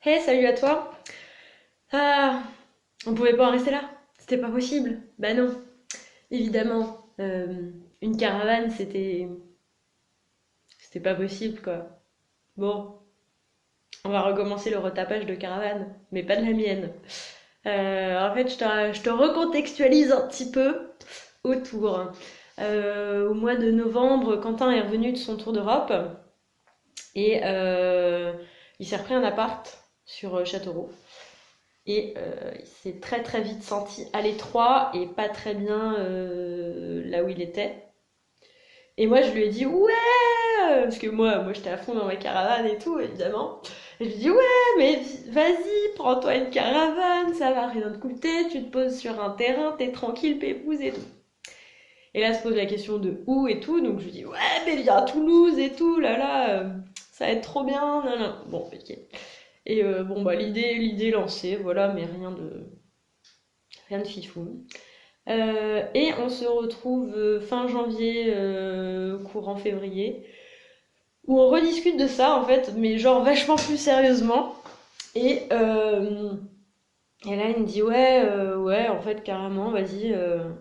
Hey, salut à toi. Ah, on pouvait pas en rester là. C'était pas possible. Bah non, évidemment. Une caravane, c'était pas possible quoi. Bon, on va recommencer le retapage de caravane, mais pas de la mienne. En fait, je te recontextualise un petit peu autour. Au mois de novembre, Quentin est revenu de son tour d'Europe et il s'est repris un appart sur Châteauroux. Et il s'est très très vite senti à l'étroit et pas très bien là où il était. Et moi je lui ai dit ouais, parce que moi j'étais à fond dans ma caravane et tout évidemment. Et je lui ai dit ouais mais vas-y prends-toi une caravane, ça va rien te coûter, tu te poses sur un terrain, t'es tranquille pépouse et tout. Et là se pose la question de où et tout, donc je lui dis ouais mais viens à Toulouse et tout, ça va être trop bien, non non. Bon ok. Et bon bah l'idée lancée, voilà, mais rien de fifou. Et on se retrouve fin janvier, courant février, où on rediscute de ça en fait, mais genre vachement plus sérieusement. Et, euh, et là il me dit ouais en fait carrément vas-y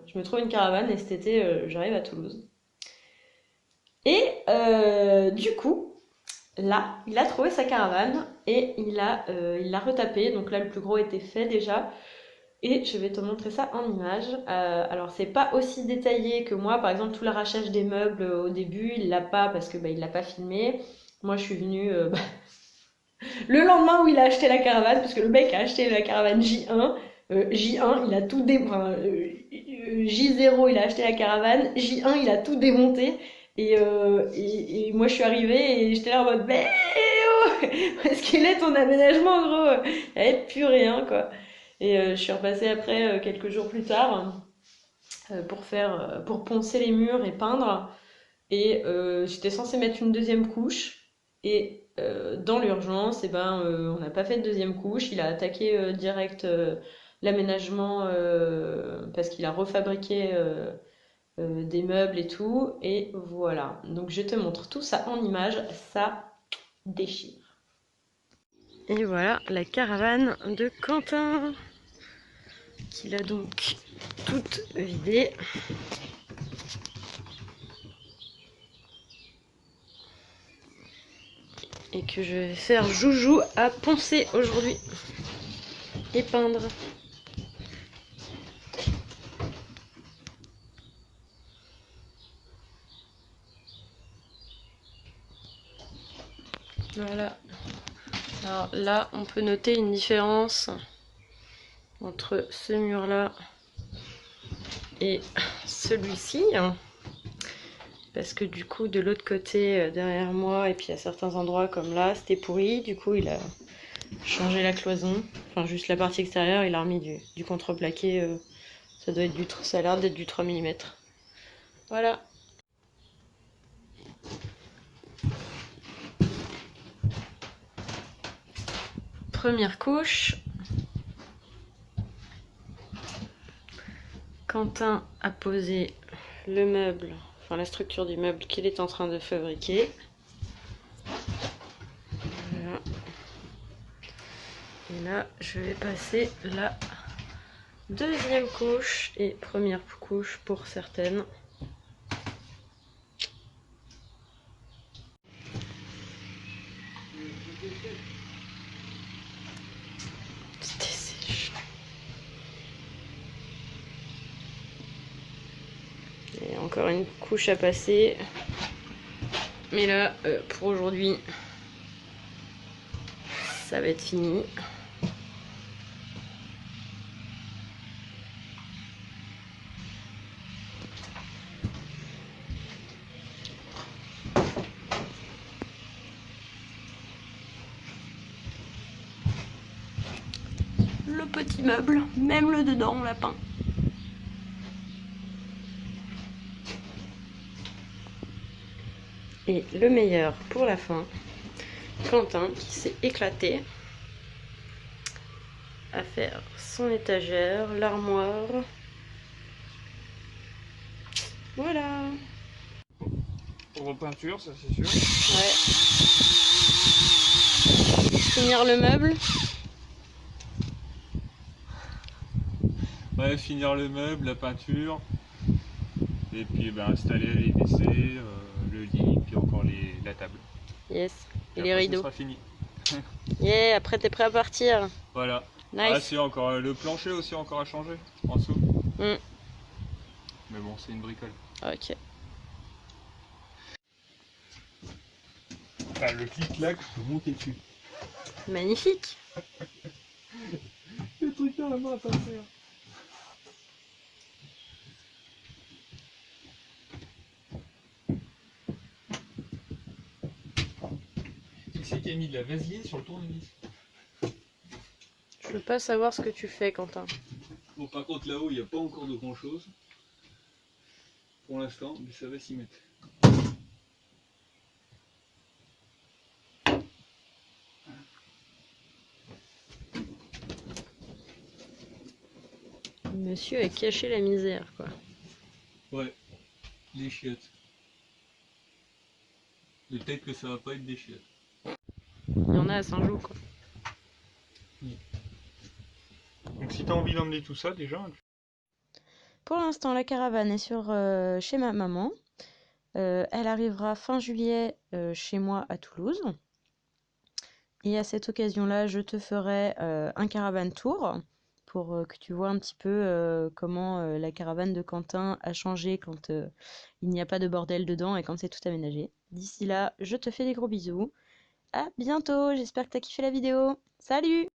je me trouve une caravane et cet été j'arrive à Toulouse. Et du coup là il a trouvé sa caravane et il l'a retapé, donc là le plus gros était fait déjà. Et je vais te montrer ça en image. Alors c'est pas aussi détaillé que moi, par exemple tout l'arrachage des meubles au début, il l'a pas parce que bah, il l'a pas filmé. Moi je suis venue le lendemain où il a acheté la caravane, parce que le mec a acheté la caravane J1. J1 il a tout J0 il a acheté la caravane, J1 il a tout démonté. Et moi je suis arrivée et j'étais là en mode mais oh, où est-ce qu'il est ton aménagement gros? Il n'y avait plus rien quoi. Et je suis repassée après, quelques jours plus tard, pour poncer les murs et peindre. Et j'étais censée mettre une deuxième couche. Et dans l'urgence, eh ben, on n'a pas fait de deuxième couche. Il a attaqué direct l'aménagement parce qu'il a refabriqué des meubles et tout. Et voilà. Donc je te montre tout ça en image. Ça déchire. Et voilà la caravane de Quentin, qu'il a donc toute vidée. Et que je vais faire joujou à poncer aujourd'hui et peindre. Voilà. Alors là, on peut noter une différence entre ce mur-là et celui-ci. Parce que du coup, de l'autre côté, derrière moi, et puis à certains endroits comme là, c'était pourri. Du coup, il a changé la cloison. Enfin, juste la partie extérieure, il a remis du contreplaqué. Ça a l'air d'être du 3 mm. Voilà. Première couche. Quentin a posé le meuble, enfin la structure du meuble qu'il est en train de fabriquer. Voilà. Et là, je vais passer la deuxième couche et première couche pour certaines. C'était sèche. Et encore une couche à passer. Mais là, pour aujourd'hui, ça va être fini. Le petit meuble, même le dedans, on l'a peint. Et le meilleur pour la fin, Quentin qui s'est éclaté à faire son étagère, l'armoire. Voilà. Repeinture, ça c'est sûr. Ouais. finir le meuble? Ouais, finir le meuble, la peinture, et puis installer les WC, le lit, puis encore la table. Yes. Et Puis les après, ce rideaux. sera fini. Yeah, après t'es prêt à partir. Voilà. Ah, Nice. c'est encore le plancher aussi encore à changer en dessous. Hmm, Mais bon, c'est une bricole. ok. Enfin, le clic-clac, je peux monter dessus. Magnifique. Le truc dans la main, pas faire. Qui c'est qui a mis de la vaseline sur le tournevis? Je veux pas savoir ce que tu fais, Quentin. Bon, par contre, là-haut, il n'y a pas encore de grand-chose. Pour l'instant, mais ça va s'y mettre. Monsieur a caché la misère, quoi. Ouais, les chiottes. Mais peut-être que ça va pas être des chiottes. Il y en a à Saint-Jean, quoi. Donc si t'as envie d'emmener tout ça déjà. Pour l'instant, la caravane est chez ma maman. Elle arrivera fin juillet chez moi à Toulouse. Et à cette occasion-là, je te ferai un caravane tour pour que tu vois un petit peu comment la caravane de Quentin a changé quand il n'y a pas de bordel dedans et quand c'est tout aménagé. D'ici là, je te fais des gros bisous. À bientôt, j'espère que tu as kiffé la vidéo. Salut!